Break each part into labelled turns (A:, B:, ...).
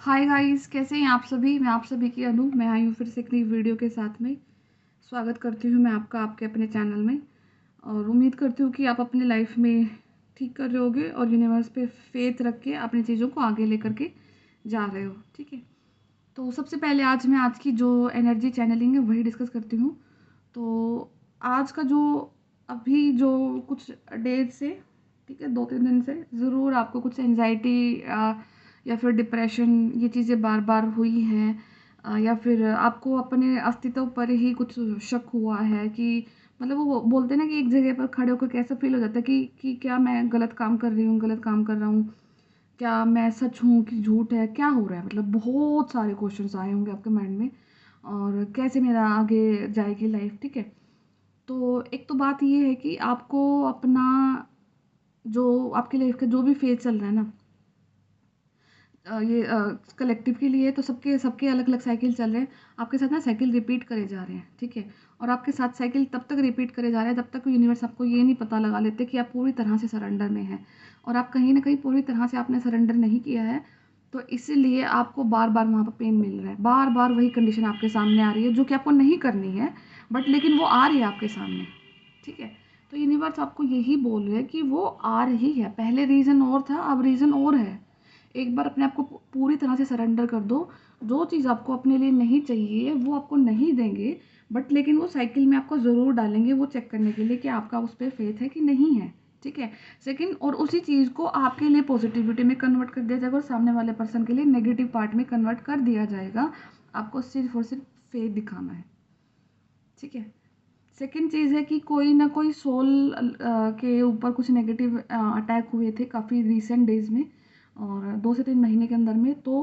A: Hi guys, कैसे हैं आप सभी। मैं आप सभी की अनु। मैं आई हूँ फिर से एक नई वीडियो के साथ में। स्वागत करती हूँ मैं आपका आपके अपने चैनल में, और उम्मीद करती हूँ कि आप अपनी लाइफ में ठीक कर रहे होगे और यूनिवर्स पे फेथ रख के अपनी चीज़ों को आगे लेकर के जा रहे हो। ठीक है, तो सबसे पहले आज मैं आज की जो एनर्जी चैनलिंग है वही डिस्कस करती हूँ। तो आज का जो अभी जो कुछ डेज से, ठीक है, 2-3 दिन से ज़रूर आपको कुछ एंजाइटी या फिर डिप्रेशन ये चीज़ें बार बार हुई हैं, या फिर आपको अपने अस्तित्व पर ही कुछ शक हुआ है कि मतलब वो बोलते हैं ना कि एक जगह पर खड़े होकर कैसा फील हो जाता है कि क्या मैं गलत काम कर रही हूँ, गलत काम कर रहा हूँ, क्या मैं सच हूँ कि झूठ है, क्या हो रहा है। मतलब बहुत सारे क्वेश्चंस आए होंगे आपके माइंड में, और कैसे मेरा आगे जाएगी लाइफ। ठीक है, तो एक तो बात ये है कि आपको अपना जो आपकी लाइफ का जो भी फेज चल रहा है ना, ये कलेक्टिव के लिए तो सबके सबके अलग अलग साइकिल चल रहे हैं। आपके साथ ना साइकिल रिपीट करे जा रहे हैं। ठीक है, और आपके साथ साइकिल तब तक रिपीट करे जा रहे हैं जब तक यूनिवर्स आपको ये नहीं पता लगा लेते कि आप पूरी तरह से सरेंडर में हैं, और आप कहीं ना कहीं पूरी तरह से आपने सरेंडर नहीं किया है। तो इसीलिए आपको बार बार वहाँ पर पेन मिल रहा है, बार बार वही कंडीशन आपके सामने आ रही है जो कि आपको नहीं करनी है, बट लेकिन वो आ रही है आपके सामने। ठीक है, तो यूनिवर्स आपको यही बोल रहे हैं कि वो आ रही है। पहले रीज़न और था, अब रीज़न और है। एक बार अपने आप को पूरी तरह से सरेंडर कर दो। जो चीज़ आपको अपने लिए नहीं चाहिए वो आपको नहीं देंगे, बट लेकिन वो साइकिल में आपको ज़रूर डालेंगे, वो चेक करने के लिए कि आपका उस पर फेथ है कि नहीं है। ठीक है, सेकंड, और उसी चीज़ को आपके लिए पॉजिटिविटी में कन्वर्ट कर दिया जाएगा और सामने वाले पर्सन के लिए नेगेटिव पार्ट में कन्वर्ट कर दिया जाएगा। आपको सिर्फ और सिर्फ फेथ दिखाना है। ठीक है, सेकंड चीज़ है कि कोई ना कोई सोल के ऊपर कुछ नेगेटिव अटैक हुए थे काफ़ी रिसेंट डेज में, और 2 से 3 महीने के अंदर में। तो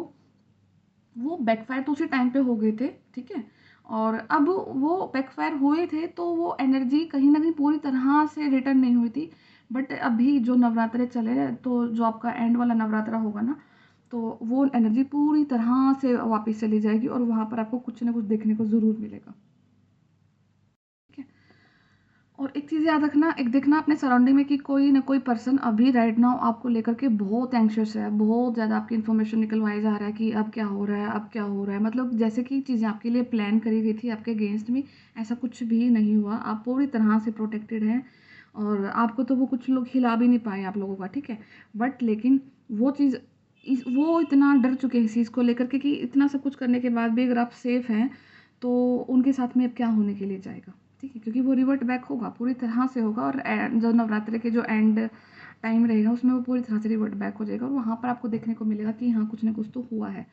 A: वो बैकफायर तो उसी टाइम पे हो गए थे। ठीक है, और अब वो बैकफायर हुए थे तो वो एनर्जी कहीं ना कहीं पूरी तरह से रिटर्न नहीं हुई थी। बट अभी जो नवरात्रे चले रहे, तो जो आपका एंड वाला नवरात्रा होगा ना, तो वो एनर्जी पूरी तरह से वापस चली जाएगी और वहाँ पर आपको कुछ ना कुछ देखने को ज़रूर मिलेगा। ठीक है, और एक चीज़ याद रखना, एक देखना अपने सराउंडिंग में कि कोई ना कोई पर्सन अभी राइट नाउ आपको लेकर के बहुत एंग्शियस है, बहुत ज़्यादा आपकी इन्फॉर्मेशन निकलवाया जा रहा है कि अब क्या हो रहा है, अब क्या हो रहा है। मतलब जैसे कि चीज़ें आपके लिए प्लान करी गई थी आपके अगेंस्ट में, ऐसा कुछ भी नहीं हुआ। आप पूरी तरह से प्रोटेक्टेड हैं, और आपको तो वो कुछ लोग हिला भी नहीं पाए आप लोगों का। ठीक है, बट लेकिन वो चीज़ वो इतना डर चुके हैं इस चीज़ को लेकर के कि इतना सब कुछ करने के बाद भी अगर आप सेफ हैं तो उनके साथ में अब क्या होने के लिए जाएगा। ठीक है, क्योंकि वो रिवर्ट बैक होगा, पूरी तरह से होगा, और जो नवरात्रि के जो एंड टाइम रहेगा उसमें वो पूरी तरह से रिवर्ट बैक हो जाएगा, और वहाँ पर आपको देखने को मिलेगा कि हाँ कुछ ना कुछ तो हुआ है।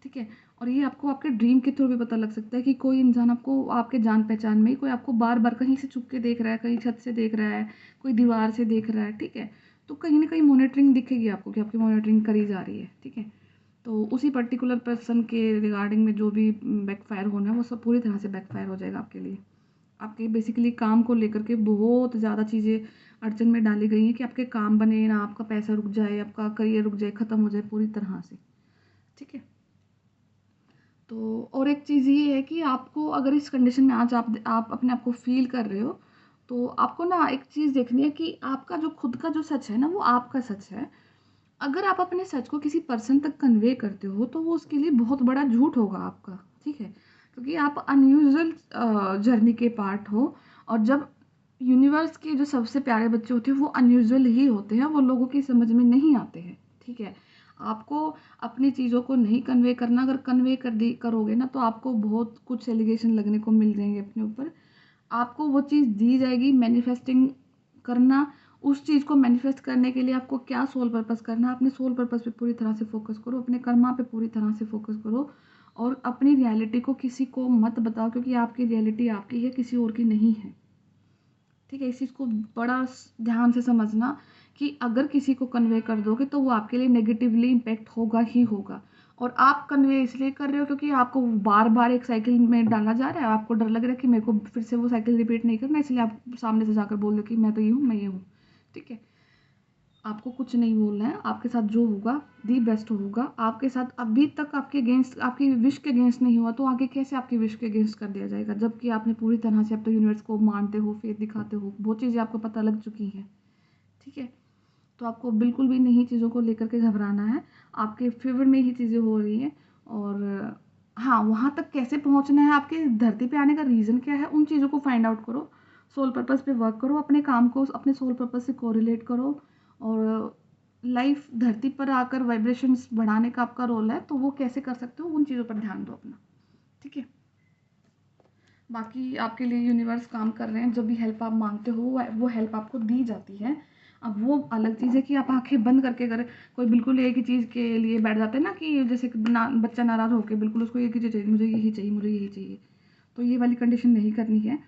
A: ठीक है, और ये आपको आपके ड्रीम के थ्रू भी पता लग सकता है कि कोई इंसान आपको आपके जान पहचान में ही कोई आपको बार बार कहीं से छुप के देख रहा है, कहीं छत से देख रहा है, कोई दीवार से देख रहा है। ठीक है, तो कहीं ना कहीं मॉनिटरिंग दिखेगी आपको कि आपकी मॉनिटरिंग करी जा रही है। ठीक है, तो उसी पर्टिकुलर पर्सन के रिगार्डिंग में जो भी बैकफायर होना है वो सब पूरी तरह से बैकफायर हो जाएगा आपके लिए। आपके बेसिकली काम को लेकर के बहुत ज़्यादा चीज़ें अड़चन में डाली गई हैं कि आपके काम बने ना, आपका पैसा रुक जाए, आपका करियर रुक जाए, ख़त्म हो जाए पूरी तरह से। ठीक है, तो और एक चीज़ ये है कि आपको अगर इस कंडीशन में आज आप अपने आप को फ़ील कर रहे हो, तो आपको ना एक चीज़ देखनी है कि आपका जो खुद का जो सच है ना वो आपका सच है। अगर आप अपने सच को किसी पर्सन तक कन्वे करते हो तो वो उसके लिए बहुत बड़ा झूठ होगा आपका। ठीक है, क्योंकि आप अनयूजुअल जर्नी के पार्ट हो, और जब यूनिवर्स के जो सबसे प्यारे बच्चे होते हैं वो अनयूजुअल ही होते हैं, वो लोगों की समझ में नहीं आते हैं। ठीक है, आपको अपनी चीज़ों को नहीं कन्वे करना, अगर कन्वे करोगे ना तो आपको बहुत कुछ एलिगेशन लगने को मिल जाएंगे अपने ऊपर। आपको वो चीज़ दी जाएगी, मैनिफेस्टिंग करना। उस चीज़ को मैनिफेस्ट करने के लिए आपको क्या सोल पर्पस करना है, अपने सोल पर्पस पे पूरी तरह से फोकस करो, अपने कर्मा पे पूरी तरह से फोकस करो, और अपनी रियलिटी को किसी को मत बताओ, क्योंकि आपकी रियलिटी आपकी है, किसी और की नहीं है। ठीक है, इस चीज़ को बड़ा ध्यान से समझना कि अगर किसी को कन्वे कर दोगे तो वो आपके लिए नेगेटिवली इम्पेक्ट होगा ही होगा। और आप कन्वे इसलिए कर रहे हो क्योंकि आपको बार बार एक साइकिल में डाला जा रहा है, आपको डर लग रहा है कि मेरे को फिर से वो साइकिल रिपीट नहीं करना, इसलिए आप सामने से जाकर बोल दो कि मैं तो ये हूँ, मैं ये हूँ। ठीक है, आपको कुछ नहीं बोलना है, आपके साथ जो होगा दी बेस्ट होगा। आपके साथ अभी तक आपके अगेंस्ट, आपकी विश के अगेंस्ट नहीं हुआ, तो आगे कैसे आपकी विश के अगेंस्ट कर दिया जाएगा, जबकि आपने पूरी तरह से अब तो यूनिवर्स को मानते हो, फेथ दिखाते हो, बहुत चीज़ें आपको पता लग चुकी हैं। ठीक है, तो आपको बिल्कुल भी नहीं चीज़ों को लेकर के घबराना है, आपके फ़ेवर में ही चीज़ें हो रही हैं। और हाँ, वहाँ तक कैसे पहुँचना है, आपके धरती पे आने का रीज़न क्या है, उन चीज़ों को फाइंड आउट करो, सोल पर्पस पे वर्क करो, अपने काम को अपने सोल पर्पस से कोरिलेट करो। और लाइफ धरती पर आकर वाइब्रेशंस बढ़ाने का आपका रोल है, तो वो कैसे कर सकते हो, उन चीज़ों पर ध्यान दो अपना, ठीक है। बाकी आपके लिए यूनिवर्स काम कर रहे हैं, जो भी हेल्प आप मांगते हो वो हेल्प आपको दी जाती है। अब वो अलग चीज़ है कि आप आंखें बंद करके अगर कोई बिल्कुल एक ही चीज़ के लिए बैठ जाते हैं ना, कि जैसे कि बच्चा नाराज़ होकर बिल्कुल उसको एक ही चीज़ चाहिए, मुझे यही चाहिए, मुझे यही चाहिए, तो ये वाली कंडीशन नहीं करनी है।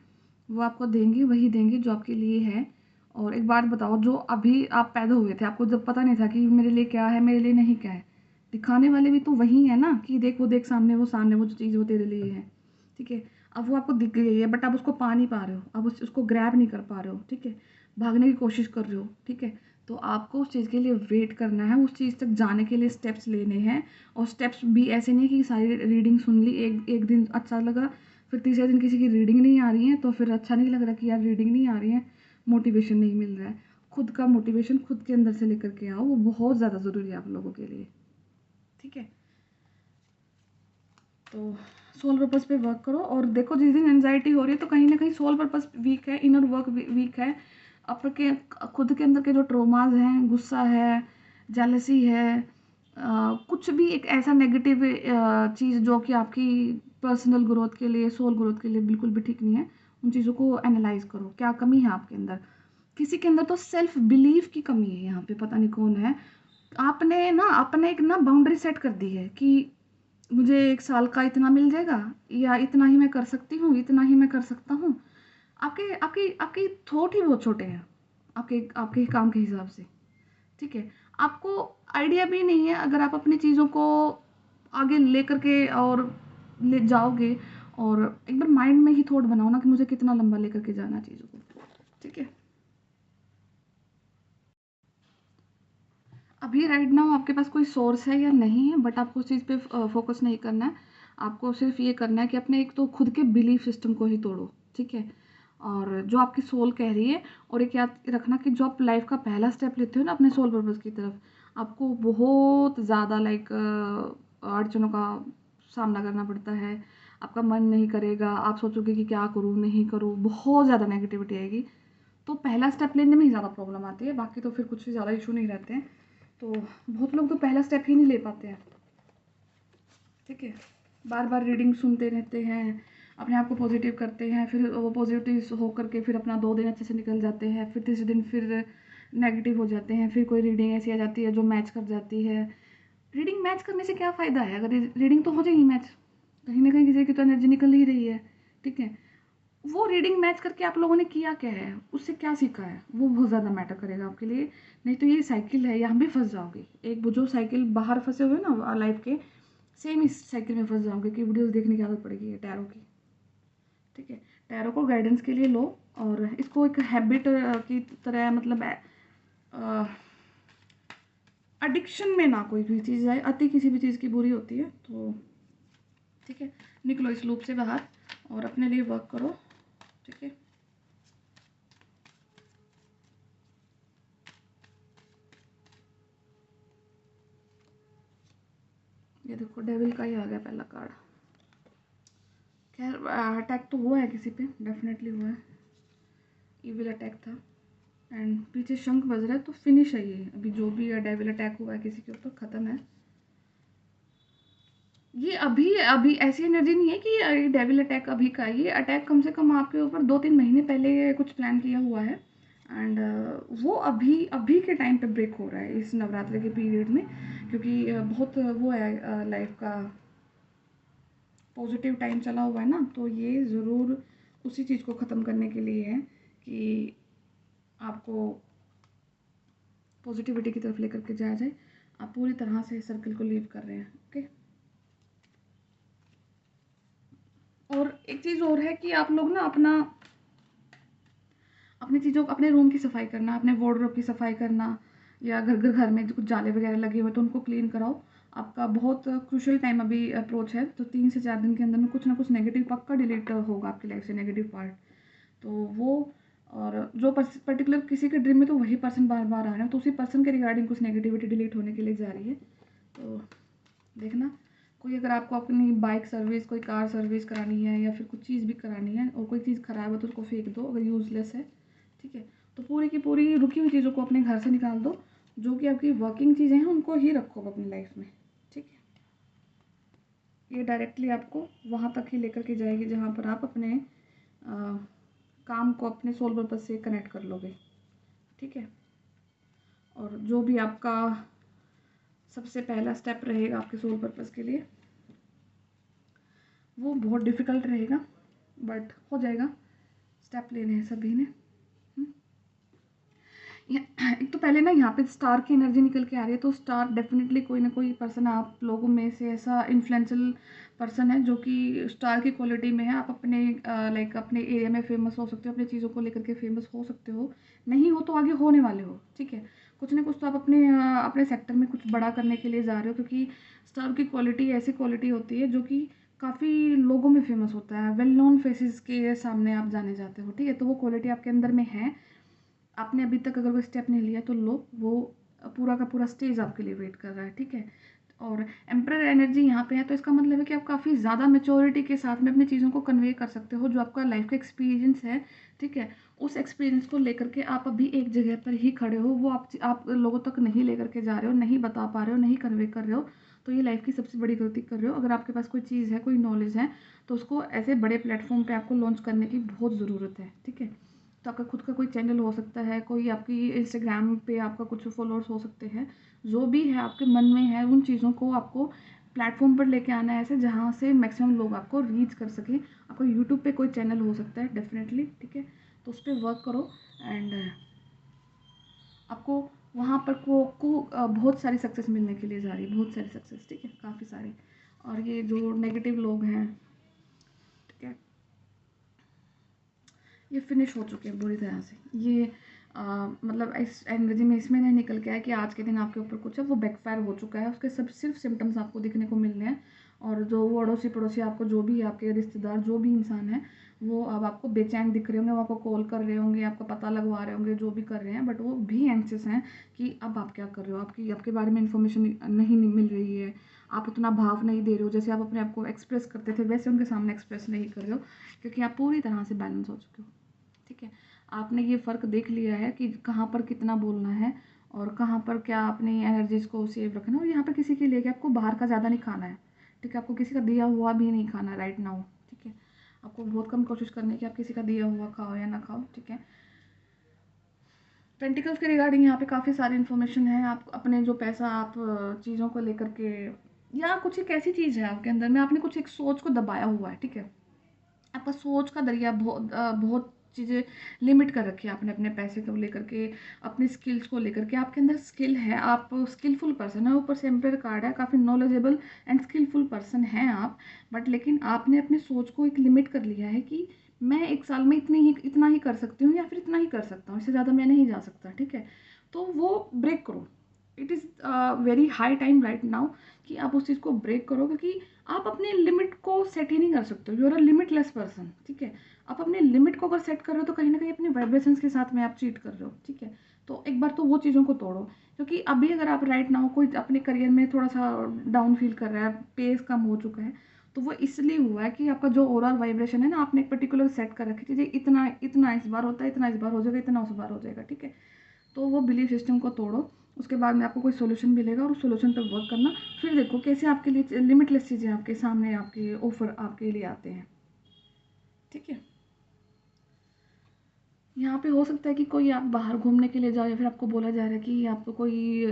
A: वो आपको देंगे, वही देंगे जो आपके लिए है। और एक बात बताओ, जो अभी आप पैदा हुए थे, आपको जब पता नहीं था कि मेरे लिए क्या है, मेरे लिए नहीं क्या है, दिखाने वाले भी तो वही है ना, कि देख वो देख सामने, वो सामने वो जो चीज़ वो तेरे लिए है, ठीक है। अब वो आपको दिख गई है, बट आप उसको पा नहीं पा रहे हो, आप उसको ग्रैब नहीं कर पा रहे हो, ठीक है। भागने की कोशिश कर रहे हो, ठीक है। तो आपको उस चीज़ के लिए वेट करना है, उस चीज़ तक जाने के लिए स्टेप्स लेने हैं। और स्टेप्स भी ऐसे नहीं कि सारी रीडिंग सुन ली, एक एक दिन अच्छा लगा, फिर तीसरे दिन किसी की रीडिंग नहीं आ रही है, तो फिर अच्छा नहीं लग रहा कि यार रीडिंग नहीं आ रही है, मोटिवेशन नहीं मिल रहा है। खुद का मोटिवेशन खुद के अंदर से लेकर के आओ, वो बहुत ज़्यादा ज़रूरी है आप लोगों के लिए, ठीक है। तो सोल पर्पस पे वर्क करो। और देखो, जिस दिन एंजाइटी हो रही है तो कहीं ना कहीं सोल पर्पस वीक है, इनर वर्क वीक है। आपके खुद के अंदर के जो ट्रोमाज हैं, गुस्सा है, जेलसी है, कुछ भी एक ऐसा नेगेटिव चीज़ जो कि आपकी पर्सनल ग्रोथ के लिए, सोल ग्रोथ के लिए बिल्कुल भी ठीक नहीं है, उन चीज़ों को एनालाइज करो, क्या कमी है आपके अंदर। किसी के अंदर तो सेल्फ बिलीव की कमी है, यहाँ पे पता नहीं कौन है। आपने एक ना बाउंड्री सेट कर दी है कि मुझे 1 साल का इतना मिल जाएगा, या इतना ही मैं कर सकती हूँ, इतना ही मैं कर सकता हूँ। आपके आपके आपके थॉट ही बहुत छोटे हैं, आपके आपके काम के हिसाब से, ठीक है। आपको आइडिया भी नहीं है, अगर आप अपनी चीज़ों को आगे लेकर के और ले जाओगे, और एक बार माइंड में ही थॉट बनाओ ना कि मुझे कितना लंबा लेकर के जाना है चीज़ों को, ठीक है। अभी राइट नाउ आपके पास कोई सोर्स है या नहीं है, बट आपको उस चीज़ पे फोकस नहीं करना है। आपको सिर्फ ये करना है कि अपने एक तो खुद के बिलीफ सिस्टम को ही तोड़ो, ठीक है। और जो आपकी सोल कह रही है, और एक याद रखना कि जो आप लाइफ का पहला स्टेप लेते हो ना अपने सोल पर्पस की तरफ, आपको बहुत ज़्यादा लाइक अड़चनों का सामना करना पड़ता है। आपका मन नहीं करेगा, आप सोचोगे कि क्या करूँ नहीं करूँ, बहुत ज़्यादा नेगेटिविटी आएगी। तो पहला स्टेप लेने में ही ज़्यादा प्रॉब्लम आती है, बाकी तो फिर कुछ भी ज़्यादा इशू नहीं रहते हैं। तो बहुत लोग तो पहला स्टेप ही नहीं ले पाते हैं, ठीक है। बार बार रीडिंग सुनते रहते हैं, अपने आप को पॉजिटिव करते हैं, फिर वो पॉजिटिव हो करके फिर अपना 2 दिन अच्छे से निकल जाते हैं, फिर तीसरे दिन फिर नेगेटिव हो जाते हैं, फिर कोई रीडिंग ऐसी आ जाती है जो मैच कर जाती है। रीडिंग मैच करने से क्या फ़ायदा है, अगर रीडिंग तो हो जाएगी मैच, कहीं ना कहीं किसी की तो एनर्जी निकल ही रही है, ठीक है। वो रीडिंग मैच करके आप लोगों ने किया क्या है, उससे क्या सीखा है, वो बहुत ज़्यादा मैटर करेगा आपके लिए। नहीं तो ये साइकिल है, यहाँ भी फंस जाओगे। एक वो जो साइकिल बाहर फंसे हुए ना लाइफ के, सेम इस साइकिल में फंस जाओगे कि वीडियोस देखने की आदत पड़ेगी टैरो की, ठीक है। टैरो को गाइडेंस के लिए लो, और इसको एक हैबिट की तरह, मतलब एडिक्शन में ना कोई भी चीज़ आए, अति किसी भी चीज़ की बुरी होती है, तो ठीक है। निकलो इस लूप से बाहर और अपने लिए वर्क करो, ठीक है। ये देखो, डेविल का ही आ गया पहला कार्ड। खैर, अटैक तो हुआ है किसी पे, डेफिनेटली हुआ है, इविल अटैक था। एंड पीछे शंख बज रहा है, तो फिनिश है ये, अभी जो भी डेविल अटैक हुआ है किसी के ऊपर, ख़त्म है ये। अभी अभी ऐसी एनर्जी नहीं है कि ये डेविल अटैक अभी का, ये अटैक कम से कम आपके ऊपर 2-3 महीने पहले कुछ प्लान किया हुआ है। एंड वो अभी अभी के टाइम पे ब्रेक हो रहा है, इस नवरात्रि के पीरियड में, क्योंकि बहुत वो है लाइफ का पॉजिटिव टाइम चला हुआ है ना, तो ये ज़रूर उसी चीज़ को ख़त्म करने के लिए है कि आपको पॉजिटिविटी की तरफ लेकर के जाया जाए। आप पूरी तरह से सर्कल को लीव कर रहे हैं, ओके। और एक चीज़ और है कि आप लोग ना अपनी चीज़ों अपने रूम की सफाई करना, अपने वार्डरोब की सफाई करना, या घर में जो कुछ जाले वगैरह लगे हुए तो उनको क्लीन कराओ। आपका बहुत क्रूशियल टाइम अभी अप्रोच है, तो 3 से 4 दिन के अंदर में कुछ ना कुछ नेगेटिव पक्का डिलीट होगा आपकी लाइफ से, नेगेटिव पार्ट। तो वो और जो पर्टिकुलर किसी के ड्रीम में तो वही पर्सन बार बार आ रहे हैं, तो उसी पर्सन के रिगार्डिंग कुछ नेगेटिविटी डिलीट होने के लिए जा रही है। तो देखना, कोई अगर आपको अपनी बाइक सर्विस, कोई कार सर्विस करानी है या फिर कुछ चीज़ भी करानी है और कोई चीज़ ख़राब है तो उसको फेंक दो अगर यूज़लेस है, ठीक है। तो पूरी की पूरी रुकी हुई चीज़ों को अपने घर से निकाल दो, जो कि आपकी वर्किंग चीज़ें हैं उनको ही रखो अपनी लाइफ में, ठीक है। ये डायरेक्टली आपको वहाँ तक ही लेकर के जाएगी जहाँ पर आप अपने काम को अपने सोल पर्पस से कनेक्ट कर लोगे, ठीक है। और जो भी आपका सबसे पहला स्टेप रहेगा आपके सोल पर्पस के लिए, वो बहुत डिफ़िकल्ट रहेगा बट हो जाएगा। स्टेप लेने हैं सभी ने। एक तो पहले ना यहाँ पे स्टार की एनर्जी निकल के आ रही है, तो स्टार डेफिनेटली कोई ना कोई पर्सन आप लोगों में से ऐसा इन्फ्लुएंशियल पर्सन है जो कि स्टार की क्वालिटी में है। आप अपने लाइक अपने एरिया में फेमस हो सकते हो, अपनी चीज़ों को लेकर के फेमस हो सकते हो, नहीं हो तो आगे होने वाले हो, ठीक है। कुछ ना कुछ तो आप अपने सेक्टर में कुछ बड़ा करने के लिए जा रहे हो, क्योंकि स्टार की क्वालिटी ऐसी क्वालिटी होती है जो कि काफ़ी लोगों में फेमस होता है, वेल नोन फेसेस के सामने आप जाने जाते हो, ठीक है। तो वो क्वालिटी आपके अंदर में है, आपने अभी तक अगर वो स्टेप नहीं लिया तो लो, वो पूरा का पूरा स्टेज आपके लिए वेट कर रहा है, ठीक है। और एम्परर एनर्जी यहाँ पे है, तो इसका मतलब है कि आप काफ़ी ज़्यादा मेच्योरिटी के साथ में अपनी चीज़ों को कन्वे कर सकते हो, जो आपका लाइफ का एक्सपीरियंस है, ठीक है। उस एक्सपीरियंस को लेकर के आप अभी एक जगह पर ही खड़े हो, वो आप लोगों तक नहीं लेकर के जा रहे हो, नहीं बता पा रहे हो, नहीं कन्वे कर रहे हो, तो ये लाइफ की सबसे बड़ी गलती कर रहे हो। अगर आपके पास कोई चीज़ है, कोई नॉलेज है, तो उसको ऐसे बड़े प्लेटफॉर्म पे आपको लॉन्च करने की बहुत ज़रूरत है, ठीक है। तो आपका खुद का कोई चैनल हो सकता है, कोई आपकी इंस्टाग्राम पे आपका कुछ फॉलोअर्स हो सकते हैं, जो भी है आपके मन में है उन चीज़ों को आपको प्लेटफॉर्म पर लेके आना है, ऐसे जहाँ से मैक्सिमम लोग आपको रीच कर सकें। आपका यूट्यूब पे कोई चैनल हो सकता है डेफिनेटली, ठीक है। तो उस पर वर्क करो एंड आपको वहाँ पर बहुत सारी सक्सेस मिलने के लिए जा रही है, बहुत सारी सक्सेस, ठीक है, काफ़ी सारी। और ये जो नेगेटिव लोग हैं, ठीक है, ये फिनिश हो चुके हैं बुरी तरह से। ये मतलब इस एनर्जी में इसमें नहीं निकल के आया कि आज के दिन आपके ऊपर कुछ है, वो बैकफायर हो चुका है, उसके सब सिर्फ सिम्टम्स आपको दिखने को मिल रहे हैं। और जो वो अड़ोसी पड़ोसी आपको जो भी है, आपके रिश्तेदार जो भी इंसान है, वो अब आपको बेचैन दिख रहे होंगे, वो आपको कॉल कर रहे होंगे, आपका पता लगवा रहे होंगे, जो भी कर रहे हैं, बट वो भी एंक्सियस हैं कि अब आप क्या कर रहे हो, आपके बारे में इन्फॉर्मेशन नहीं मिल रही है, आप उतना भाव नहीं दे रहे हो, जैसे आप अपने आप को एक्सप्रेस करते थे वैसे उनके सामने एक्सप्रेस नहीं कर रहे हो, क्योंकि आप पूरी तरह से बैलेंस हो चुके हो, ठीक है। आपने ये फ़र्क देख लिया है कि कहाँ पर कितना बोलना है और कहाँ पर क्या अपनी एनर्जीज़ को सेव रखना है। और यहाँ पर किसी के लिए कि आपको बाहर का ज़्यादा नहीं खाना है, ठीक है। आपको किसी का दिया हुआ भी नहीं खाना राइट नाउ, ठीक है। आपको बहुत कम कोशिश करनी है कि आप किसी का दिया हुआ खाओ या ना खाओ, ठीक है। पेंटिकल्स के रिगार्डिंग यहाँ पे काफ़ी सारी इन्फॉर्मेशन है। आप अपने जो पैसा आप चीज़ों को लेकर के, या कुछ एक ऐसी चीज़ है आपके अंदर में, आपने कुछ एक सोच को दबाया हुआ है, ठीक है। आपका सोच का दरिया बहुत चीज़ें लिमिट कर रखी है आपने अपने पैसे को लेकर के, अपने स्किल्स को लेकर के। आपके अंदर स्किल है, आप स्किलफुल पर्सन है, ऊपर से एम्पायर कार्ड है, काफ़ी नॉलेजेबल एंड स्किलफुल पर्सन हैं आप। बट लेकिन आपने अपनी सोच को एक लिमिट कर लिया है कि मैं एक साल में इतना ही कर सकती हूँ या फिर इतना ही कर सकता हूँ, इससे ज़्यादा मैं नहीं जा सकता, ठीक है। तो वो ब्रेक करो। It is very high time right now कि आप उस चीज़ को ब्रेक करो, क्योंकि आप अपने लिमिट को सेट ही नहीं कर सकते हो। You are a limitless person, ठीक है। आप अपने लिमिट को अगर सेट कर रहे हो तो कहीं ना कहीं अपने वाइब्रेशंस के साथ में आप चीट कर रहे हो, ठीक है। तो एक बार तो वो चीज़ों को तोड़ो, क्योंकि अभी अगर आप राइट नाउ कोई अपने करियर में थोड़ा सा डाउन फील कर रहा है, पेस कम हो चुका है, तो वो इसलिए हुआ है कि आपका जो ओवरऑल वाइब्रेशन है ना, आपने एक पर्टिकुलर सेट कर रखी थी, इतना इतना इस बार होता है, इतना इस बार हो जाएगा, इतना उस बार हो जाएगा, ठीक है। तो वो बिलीफ सिस्टम को तोड़ो, उसके बाद में आपको कोई सोल्यूशन मिलेगा और उस सोल्यूशन पर वर्क करना। फिर देखो कैसे आपके लिए लिमिटलेस चीज़ें आपके सामने, आपके ऑफर आपके लिए आते हैं, ठीक है। यहाँ पे हो सकता है कि कोई आप बाहर घूमने के लिए जाओ, या फिर आपको बोला जा रहा है कि आप कोई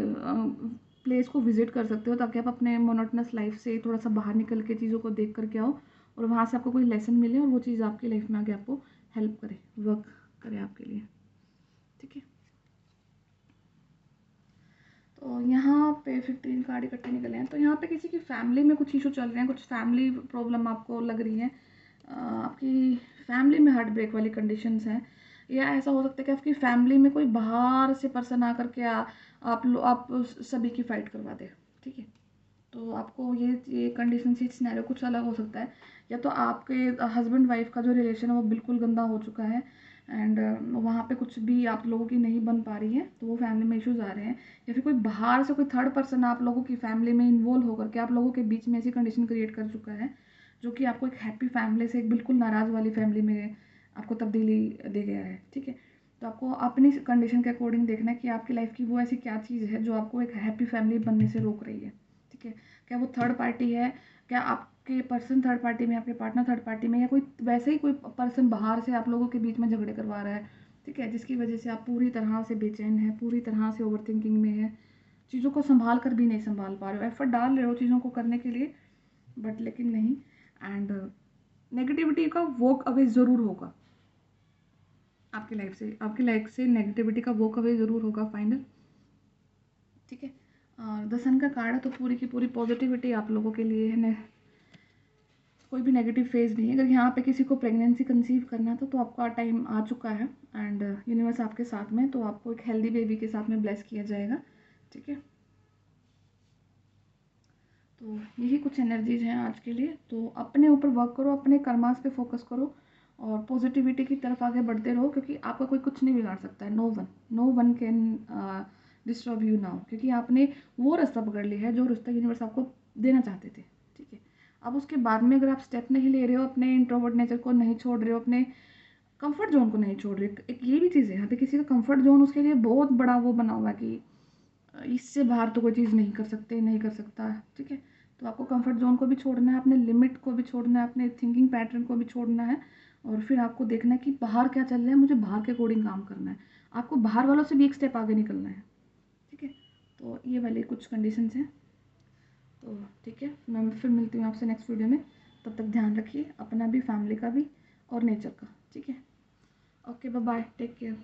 A: प्लेस को विजिट कर सकते हो, ताकि आप अपने मोनोटनस लाइफ से थोड़ा सा बाहर निकल के चीज़ों को देख करके आओ और वहाँ से आपको कोई लेसन मिले और वो चीज़ आपकी लाइफ में आगे आपको हेल्प करे, वर्क करे आपके लिए, ठीक है। तो यहाँ पे 15 कार्ड इकट्ठे निकले हैं। तो यहाँ पे किसी की फैमिली में कुछ इशू चल रहे हैं, कुछ फैमिली प्रॉब्लम आपको लग रही है, आपकी फैमिली में हार्ट ब्रेक वाली कंडीशंस हैं, या ऐसा हो सकता है कि आपकी फैमिली में कोई बाहर से पर्सन आकर के आप सभी की फाइट करवा दे, ठीक है। तो आपको ये कंडीशन से सिनेरियो कुछ अलग हो सकता है, या तो आपके हस्बैंड वाइफ का जो रिलेशन है वो बिल्कुल गंदा हो चुका है, एंड वहाँ पे कुछ भी आप लोगों की नहीं बन पा रही है, तो वो फैमिली में इश्यूज़ आ रहे हैं, या फिर कोई बाहर से कोई थर्ड पर्सन आप लोगों की फैमिली में इन्वॉल्व होकर के आप लोगों के बीच में ऐसी कंडीशन क्रिएट कर चुका है जो कि आपको एक हैप्पी फैमिली से एक बिल्कुल नाराज़ वाली फैमिली में आपको तब्दीली दे गया है, ठीक है। तो आपको अपनी कंडीशन के अकॉर्डिंग देखना है कि आपकी लाइफ की वो ऐसी क्या चीज़ है जो आपको एक हैप्पी फैमिली बनने से रोक रही है, ठीक है। क्या वो थर्ड पार्टी है, क्या आपके पर्सन थर्ड पार्टी में, आपके पार्टनर थर्ड पार्टी में, या कोई वैसे ही कोई पर्सन बाहर से आप लोगों के बीच में झगड़े करवा रहा है, ठीक है, जिसकी वजह से आप पूरी तरह से बेचैन हैं, पूरी तरह से ओवर थिंकिंग में है, चीज़ों को संभाल कर भी नहीं संभाल पा रहे हो, एफर्ट डाल रहे हो चीज़ों को करने के लिए बट लेकिन नहीं। एंड नेगेटिविटी का वॉक अवे ज़रूर होगा आपकी लाइफ से नेगेटिविटी का वॉक अवे ज़रूर होगा फाइनल, ठीक है। द सन का कार्ड है तो पूरी की पूरी पॉजिटिविटी आप लोगों के लिए है, कोई भी नेगेटिव फेज़ नहीं है। अगर यहाँ पे किसी को प्रेगनेंसी कंसीव करना था तो आपका टाइम आ चुका है एंड यूनिवर्स आपके साथ में, तो आपको एक हेल्दी बेबी के साथ में ब्लेस किया जाएगा, ठीक है। तो यही कुछ एनर्जीज हैं आज के लिए, तो अपने ऊपर वर्क करो, अपने कर्मास पे फोकस करो और पॉजिटिविटी की तरफ आगे बढ़ते रहो, क्योंकि आपका कोई कुछ नहीं बिगाड़ सकता है। No one can disturb you now, क्योंकि आपने वो रास्ता पकड़ लिया है जो रास्ता यूनिवर्स आपको देना चाहते थे, ठीक है। अब उसके बाद में अगर आप स्टेप नहीं ले रहे हो, अपने इंट्रोवर्ट नेचर को नहीं छोड़ रहे हो, अपने कंफर्ट जोन को नहीं छोड़ रहे, एक ये भी चीज़ है यहाँ पे, किसी का कंफर्ट जोन उसके लिए बहुत बड़ा वो बना हुआ है कि इससे बाहर तो कोई चीज़ नहीं कर सकते, नहीं कर सकता, ठीक है। तो आपको कंफर्ट जोन को भी छोड़ना है, अपने लिमिट को भी छोड़ना है, अपने थिंकिंग पैटर्न को भी छोड़ना है, और फिर आपको देखना है कि बाहर क्या चल रहा है, मुझे बाहर के अकॉर्डिंग काम करना है, आपको बाहर वालों से भी एक स्टेप आगे निकलना है, ठीक है। तो ये वाली कुछ कंडीशंस हैं, तो ठीक है, मैं फिर मिलती हूँ आपसे नेक्स्ट वीडियो में। तब तक ध्यान रखिए अपना भी, फैमिली का भी और नेचर का, ठीक है। Okay, bye bye, take care.